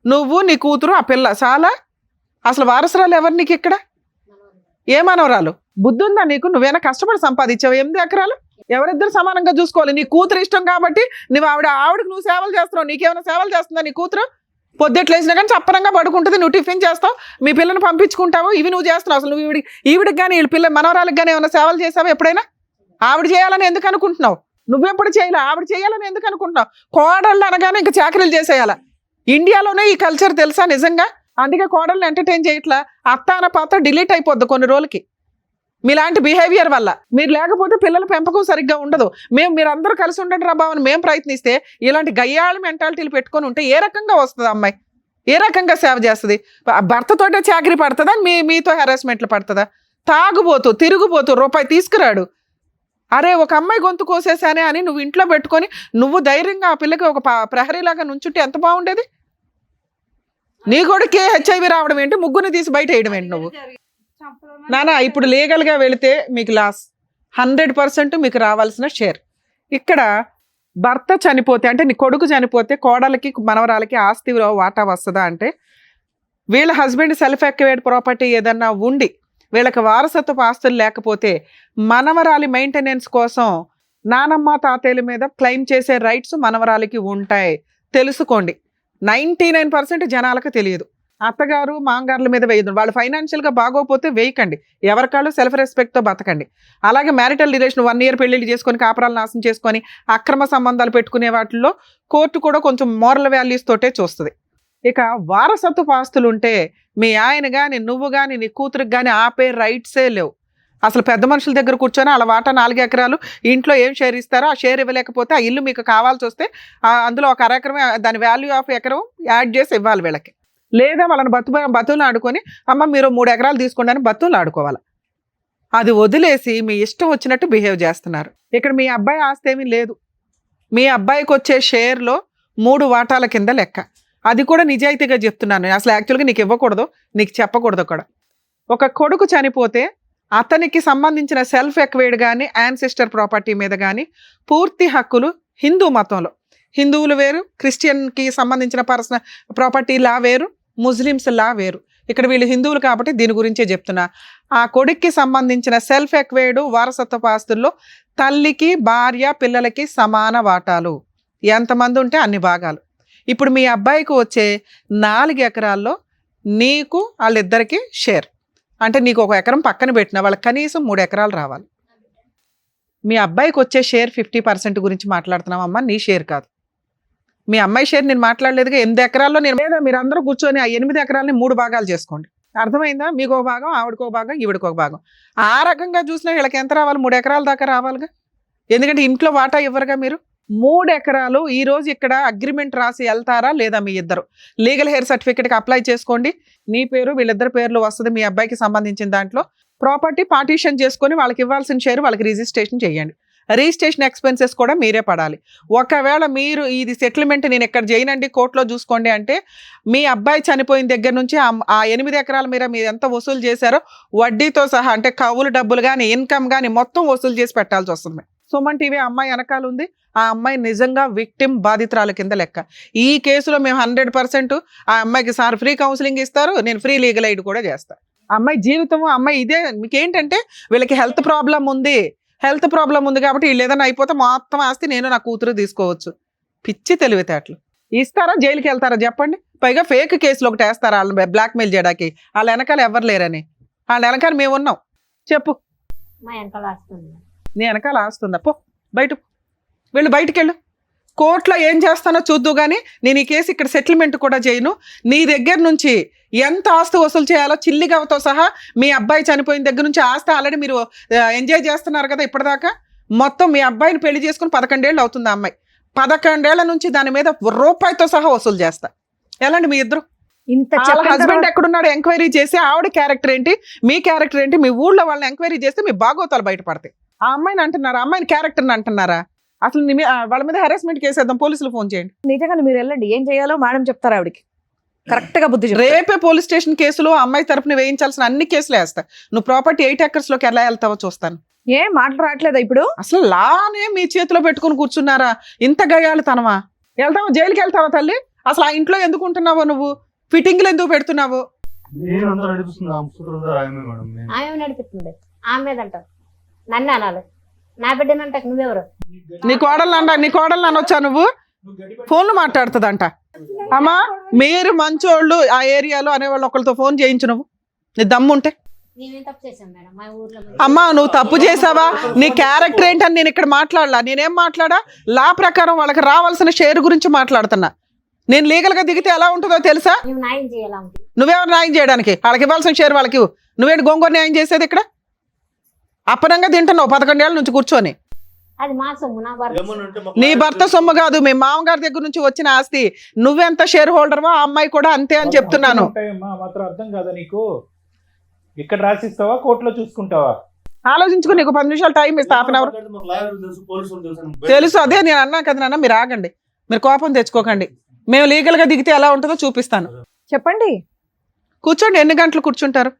నువ్వు నీ కూతురు, ఆ పిల్ల చాలా. అసలు వారసురాలు ఎవరు నీకు ఇక్కడ? ఏ మనవరాలు? బుద్ధి ఉందా నీకు? నువ్వేనా కష్టపడి సంపాదించావు 8 ఎకరాలు? ఎవరిద్దరు సమానంగా చూసుకోవాలి. నీ కూతురు ఇష్టం కాబట్టి నువ్వు ఆవిడకి నువ్వు సేవలు చేస్తున్నావు. నీకేమైనా సేవలు చేస్తుందా నీ కూతురు? పొద్దుట్లేసినా కానీ చప్పరంగా పడుకుంటుంది, నువ్వు టిఫిన్ చేస్తావు, మీ పిల్లని పంపించుకుంటావు, ఇవి నువ్వు చేస్తున్నావు. అసలు నువ్వు ఈవిడికి కానీ వీళ్ళ పిల్ల మనవరాలకు కానీ ఏమైనా సేవలు చేసావు ఎప్పుడైనా? ఆవిడ చేయాలని ఎందుకు అనుకుంటున్నావు? నువ్వెప్పుడు చేయలే, ఆవిడ చేయాలని ఎందుకు అనుకుంటున్నావు? కోడళ్ళు అనగానే ఇంకా చాకరీలు చేసేయాల. ఇండియాలోనే ఈ కల్చర్ తెలుసా నిజంగా? అందుకే కోడళ్ళని ఎంటర్టైన్ చేయట్లా. అత్త అన్న పాత్ర డిలీట్ అయిపోద్ది కొన్ని రోజులకి మీలాంటి బిహేవియర్ వల్ల. మీరు లేకపోతే పిల్లల పెంపకం సరిగ్గా ఉండదు. మీరందరూ కలిసి ఉండండి రా బావని మేము ప్రయత్నిస్తే, ఇలాంటి గయ్యాళి మెంటాలిటీలు పెట్టుకొని ఉంటే ఏ రకంగా వస్తుంది అమ్మాయి? ఏ రకంగా సేవ చేస్తుంది? భర్తతోటే చాకరీ పడుతుందా? మీతో హెరాస్మెంట్లు పడుతుందా? తాగుబోతూ తిరుగుబోతూ రూపాయి తీసుకురాడు. అరే ఒక అమ్మాయి గొంతు కోసేసానే అని నువ్వు ఇంట్లో పెట్టుకొని నువ్వు ధైర్యంగా ఆ పిల్లకి ఒక ప్రహరీలాగా నుంచుంటే ఎంత బాగుండేది? నీ కొడుకే HIV రావడం ఏంటి? ముగ్గురిని తీసి బయట వేయడం ఏంటి నువ్వు? నానా ఇప్పుడు లీగల్గా వెళితే మీకు లాస్ 100% మీకు రావాల్సిన షేర్. ఇక్కడ భర్త చనిపోతే అంటే నీ కొడుకు చనిపోతే కోడలికి మనవరాలకి ఆస్తిలో వాటా వస్తుందా అంటే, వీళ్ళ హస్బెండ్ సెల్ఫ్ ఎక్వేర్డ్ ప్రాపర్టీ ఏదన్నా ఉండి వీళ్ళకి వారసత్వపు ఆస్తులు లేకపోతే మనవరాలి మెయింటెనెన్స్ కోసం నానమ్మ తాతయ్యల మీద క్లెయిమ్ చేసే రైట్స్ మనవరాలికి ఉంటాయి. తెలుసుకోండి. 99% జనాలకు తెలియదు. అత్తగారు మాంగారుల మీద వేయదు. వాళ్ళు ఫైనాన్షియల్గా బాగోపోతే వేయకండి. ఎవరికాళ్ళు సెల్ఫ్ రెస్పెక్ట్తో బతకండి. అలాగే మ్యారిటల్ రిలేషన్ 1 year పెళ్లిళ్ళు చేసుకొని కాపురాలు నాశనం చేసుకొని అక్రమ సంబంధాలు పెట్టుకునే వాటిల్లో కోర్టు కూడా కొంచెం మోరల్ వాల్యూస్ తోటే చూస్తుంది. ఇక వారసత్వపు ఆస్తులు ఉంటే మీ ఆయన కానీ నువ్వు కానీ నీ కూతురికి కానీ ఆపే రైట్సే లేవు. అసలు పెద్ద మనుషుల దగ్గర కూర్చొని అలా వాటా 4 ఎకరాలు ఇంట్లో ఏం షేర్ ఇస్తారో ఆ షేర్ ఇవ్వలేకపోతే ఆ ఇల్లు మీకు కావాల్సి వస్తే అందులో ఒక ఎకరమే దాని వాల్యూ ఆఫ్ ఎకరం యాడ్ చేసి ఇవ్వాలి వీళ్ళకి. లేదా వాళ్ళని బతులు ఆడుకొని అమ్మ మీరు 3 ఎకరాలు తీసుకోండి అని బతులు ఆడుకోవాలి. అది వదిలేసి మీ ఇష్టం వచ్చినట్టు బిహేవ్ చేస్తున్నారు. ఇక్కడ మీ అబ్బాయి ఆస్తి ఏమీ లేదు. మీ అబ్బాయికి వచ్చే షేర్లో 3 వాటాల కింద లెక్క. అది కూడా నిజాయితీగా చెప్తున్నాను. అసలు యాక్చువల్గా నీకు ఇవ్వకూడదు, నీకు చెప్పకూడదు కూడా. ఒక కొడుకు చనిపోతే అతనికి సంబంధించిన సెల్ఫ్ ఎక్వైర్డ్ కానీ యాన్సిస్టర్ ప్రాపర్టీ మీద కానీ పూర్తి హక్కులు హిందూ మతంలో, హిందువులు వేరు, క్రిస్టియన్కి సంబంధించిన పర్సనల్ ప్రాపర్టీ లా వేరు, ముస్లిమ్స్ లా వేరు. ఇక్కడ వీళ్ళు హిందువులు కాబట్టి దీని గురించే చెప్తున్నా. ఆ కొడుక్కి సంబంధించిన సెల్ఫ్ ఎక్వైర్డ్ వారసత్వ ఆస్తుల్లో తల్లికి భార్య పిల్లలకి సమాన వాటాలు, ఎంతమంది ఉంటే అన్ని భాగాలు. ఇప్పుడు మీ అబ్బాయికి వచ్చే 4 ఎకరాల్లో నీకు వాళ్ళిద్దరికి షేర్. అంటే నీకు 1 ఎకరం పక్కన పెట్టిన వాళ్ళకి కనీసం 3 ఎకరాలు రావాలి. మీ అబ్బాయికి వచ్చే షేర్ 50% గురించి మాట్లాడుతున్నామమ్మా, నీ షేర్ కాదు. మీ అమ్మాయి షేర్ నేను మాట్లాడలేదుగా. 8 ఎకరాల్లో నేను లేదా మీరు అందరూ కూర్చొని ఆ 8 ఎకరాలని 3 భాగాలు చేసుకోండి. అర్థమైందా? మీకు ఒక భాగం, ఆవిడకు ఒక భాగం, ఈవిడకు ఒక భాగం. ఆ రకంగా చూసినా వీళ్ళకి ఎంత రావాలి? 3 ఎకరాల దాకా రావాలిగా. ఎందుకంటే ఇంట్లో వాటా ఇవ్వరుగా మీరు. 3 ఎకరాలు ఈ రోజు ఇక్కడ అగ్రిమెంట్ రాసి వెళ్తారా లేదా? మీ ఇద్దరు లీగల్ హెయిర్ సర్టిఫికేట్కి అప్లై చేసుకోండి. నీ పేరు వీళ్ళిద్దరు పేర్లు వస్తుంది. మీ అబ్బాయికి సంబంధించిన దాంట్లో ప్రాపర్టీ పార్టీషన్ చేసుకొని వాళ్ళకి ఇవ్వాల్సిన షేర్ వాళ్ళకి రిజిస్ట్రేషన్ చేయండి. రిజిస్ట్రేషన్ ఎక్స్పెన్సెస్ కూడా మీరే పడాలి. ఒకవేళ మీరు ఇది సెటిల్మెంట్ నేను ఎక్కడ చేయనండి కోర్టులో చూసుకోండి అంటే మీ అబ్బాయి చనిపోయిన దగ్గర నుంచి ఆ 8 ఎకరాల మీద మీరు ఎంత వసూలు చేశారో వడ్డీతో సహా, అంటే కవులు డబ్బులు కానీ ఇన్కమ్ కానీ మొత్తం వసూలు చేసి పెట్టాల్సి వస్తుంది. సుమన్ టీవీ అమ్మాయి వెనకాల ఉంది. ఆ అమ్మాయి నిజంగా విక్టిమ్, బాధితురాల కింద లెక్క. ఈ కేసులో మేము 100% ఆ అమ్మాయికి సార్ ఫ్రీ కౌన్సిలింగ్ ఇస్తారు, నేను ఫ్రీ లీగల్ ఎయిడ్ కూడా చేస్తాను. అమ్మాయి జీవితం అమ్మాయి ఇదే. మీకేంటంటే వీళ్ళకి హెల్త్ ప్రాబ్లం ఉంది కాబట్టి వీళ్ళు ఏదైనా అయిపోతే మొత్తం ఆస్తి నేను నా కూతురు తీసుకోవచ్చు. పిచ్చి తెలివితేటలు. ఇస్తారా? జైలుకి వెళ్తారా చెప్పండి? పైగా ఫేక్ కేసులు ఒకటి వేస్తారా వాళ్ళని బ్లాక్మెయిల్ చేయడానికి? వాళ్ళ వెనకాల ఎవరు లేరని. వాళ్ళ వెనకాల మేము ఉన్నాం. చెప్పు. మా వెనకాల వస్తుంది. నీ వెనకాల ఆస్తుందా? పో బయట, వెళ్ళు, బయటికి వెళ్ళు. కోర్టులో ఏం చేస్తానో చూద్దు కానీ నేను ఈ కేసు ఇక్కడ సెటిల్మెంట్ కూడా చేయను. నీ దగ్గర నుంచి ఎంత ఆస్తి వసూలు చేయాలో చిల్లిగవతో సహా మీ అబ్బాయి చనిపోయిన దగ్గర నుంచి ఆస్తి ఆల్రెడీ మీరు ఎంజాయ్ చేస్తున్నారు కదా ఇప్పటిదాకా. మొత్తం మీ అబ్బాయిని పెళ్లి చేసుకుని 11 ఏళ్ళు అవుతుంది. ఆ అమ్మాయి 11 ఏళ్ల నుంచి దాని మీద రూపాయితో సహా వసూలు చేస్తా. ఎలాంటి మీ ఇద్దరు? హస్బెండ్ ఎక్కడున్నాడు ఎంక్వైరీ చేసి ఆవిడ క్యారెక్టర్ ఏంటి, మీ క్యారెక్టర్ ఏంటి, మీ ఊళ్ళో వాళ్ళని ఎంక్వైరీ చేస్తే మీ బాగోతాలు బయటపడతాయి. ఆ అమ్మాయిని అంటున్నారా? అమ్మాయిని క్యారెక్టర్ని అంటున్నారా? అసలు వాళ్ళ మీద హెరాస్మెంట్ కేసు వేద్దాం, పోలీసులు ఫోన్ చేయండి. నిజంగా మీరు వెళ్ళండి, ఏం చేయాలో మేడం చెప్తారు ఆవిడకి. కరెక్ట్ గా బుద్ధి చెప్తారు. రేపే పోలీస్ స్టేషన్ కేసులో అమ్మాయి తరపున వేయించాల్సిన అన్ని కేసులు వేస్తా. నువ్వు ప్రాపర్టీ 8 acres లోకి ఎలా వెళ్తావో చూస్తాను. ఏం మాటలు రావట్లేదా ఇప్పుడు? అసలు లానే మీ చేతిలో పెట్టుకుని కూర్చున్నారా? ఇంత గయాలు తనవా? వెళ్తావా? జైలుకి వెళ్తావా తల్లి? అసలు ఆ ఇంట్లో ఎందుకు ఉంటున్నావో నువ్వు? ఫిట్టింగ్లు ఎందుకు పెడుతున్నావు? ఆమె నడిపిస్తుంది. ఆమె మీద అంటారు నన్ను అనాలి. నా బిడ్డనంట నువ్వెవరు? నీ కోడలు అనొచ్చా నువ్వు? ఫోన్లు మాట్లాడుతుందంట. అమ్మా మీరు మంచోళ్ళు ఆ ఏరియాలో అనేవాళ్ళు ఒకరితో ఫోన్ చేయించు. నువ్వు నీ దమ్ముంటే. మేమేం తప్పు చేసాం మేడం? మా ఊర్లో అమ్మా నువ్వు తప్పు చేసావా? నీ క్యారెక్టర్ ఏంటని నేను ఇక్కడ మాట్లాడలా. నేనేం మాట్లాడా? లా ప్రకారం వాళ్ళకి రావాల్సిన షేర్ గురించి మాట్లాడుతున్నా. నేను లీగల్ గా దిగితే ఎలా ఉంటుందో తెలుసా? నువ్వు న్యాయం చేయాలా? నువ్వెవరు న్యాయం చేయడానికి? వాళ్ళకి ఇవ్వాల్సిన షేర్ వాళ్ళకి నువ్వేంటి గోంగూర న్యాయం చేసేది? ఇక్కడ అప్పనంగా తింటున్నావు 11 ఏళ్ళ నుంచి కూర్చొని. అది మా సొమ్ము, నా భర్త. నీ భర్త సొమ్ము కాదు, మీ మామగారి దగ్గర నుంచి వచ్చిన ఆస్తి. నువ్వెంత షేర్ హోల్డర్వా ఆ అమ్మాయి కూడా అంతే అని చెప్తున్నాను. మాత్రం అర్థం కాదా నీకు? ఇక్కడ రాసిస్తావా కోర్టులో చూసుకుంటావా? ఆలోచించుకుని నీకు 10 నిమిషాలు టైం ఇస్తా, 1/2 అవర్. తెలుసు, అదే నేను అన్నా కదా నాన్న. మీరు ఆగండి, మీరు కోపం తెచ్చుకోకండి. మేము లీగల్ గా దిగితే ఎలా ఉంటుందో చూపిస్తాను. చెప్పండి. కూర్చోండి. ఎన్ని గంటలు కూర్చుంటారు?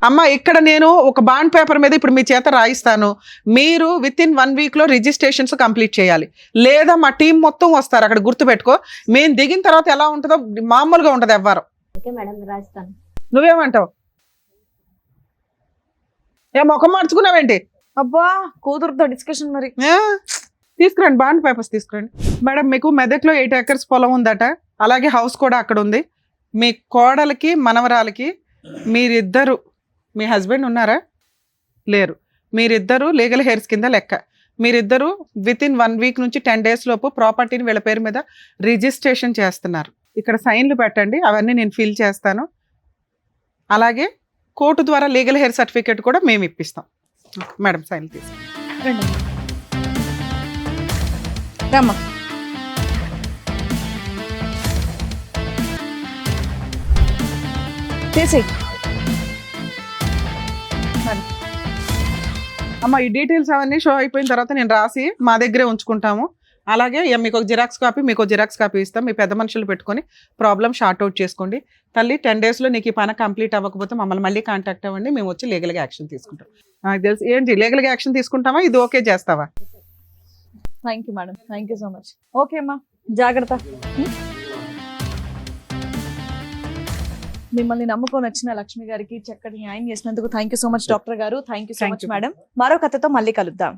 అమ్మ ఇక్కడ నేను ఒక బాండ్ పేపర్ మీద ఇప్పుడు మీ చేత రాయిస్తాను, మీరు విత్ ఇన్ 1 week లో రిజిస్ట్రేషన్స్ కంప్లీట్ చేయాలి. లేదా మా టీం మొత్తం వస్తారు అక్కడ, గుర్తుపెట్టుకో. మేము దిగిన తర్వాత ఎలా ఉంటుందో మామూలుగా ఉంటుంది ఎవ్వరు. ఓకే మేడం రాస్తాను. నువ్వేమంటావు? ఏ ముఖం మార్చుకున్నావేంటి? అబ్బా కూతురుతో డిస్కషన్ మరి. తీసుకురండి, బాండ్ పేపర్స్ తీసుకురండి. మేడం మీకు మెదక్లో 8 acres పొలం ఉందట, అలాగే హౌస్ కూడా అక్కడ ఉంది. మీ కోడలికి మనవరాలకి మీరిద్దరు, మీ హస్బెండ్ ఉన్నారా? లేరు. మీరిద్దరు లీగల్ హెయిర్స్ కింద లెక్క. మీరిద్దరు విత్ ఇన్ 1 week నుంచి 10 days లోపు ప్రాపర్టీని వీళ్ళ పేరు మీద రిజిస్ట్రేషన్ చేస్తున్నారు. ఇక్కడ సైన్లు పెట్టండి, అవన్నీ నేను ఫిల్ చేస్తాను. అలాగే కోర్టు ద్వారా లీగల్ హెయిర్ సర్టిఫికేట్ కూడా మేము ఇప్పిస్తాం. మేడం సైన్లు తీసుకుంటాం. రమ్మా. చేసేయ్. అమ్మ ఈ డీటెయిల్స్ అవన్నీ షో అయిపోయిన తర్వాత నేను రాసి మా దగ్గరే ఉంచుకుంటాము. అలాగే మీకు ఒక జిరాక్స్ కాపీ, మీకు ఒక జిరాక్స్ కాపీ ఇస్తాం. మీ పెద్ద మనుషులు పెట్టుకొని ప్రాబ్లం షార్ట్ అవుట్ చేసుకోండి. తల్లి 10 days లో నీకు ఈ పని కంప్లీట్ అవ్వకపోతే మమ్మల్ని మళ్ళీ కాంటాక్ట్ అవ్వండి, మేము వచ్చి లీగల్గా యాక్షన్ తీసుకుంటాం. నాకు తెలుసు. ఏంటి లీగల్గా యాక్షన్ తీసుకుంటావా? ఇది ఓకే చేస్తావా? Thank you madam, thank you so much. Okay అమ్మా, జాగ్రత్త. మిమ్మల్ని నమ్ముకొని వచ్చిన లక్ష్మి గారికి చక్కటి న్యాయం చేసినందుకు thank you so much doctor గారు. Thank you so Thank much you. Madam. మరో కథతో మళ్ళీ కలుద్దాం.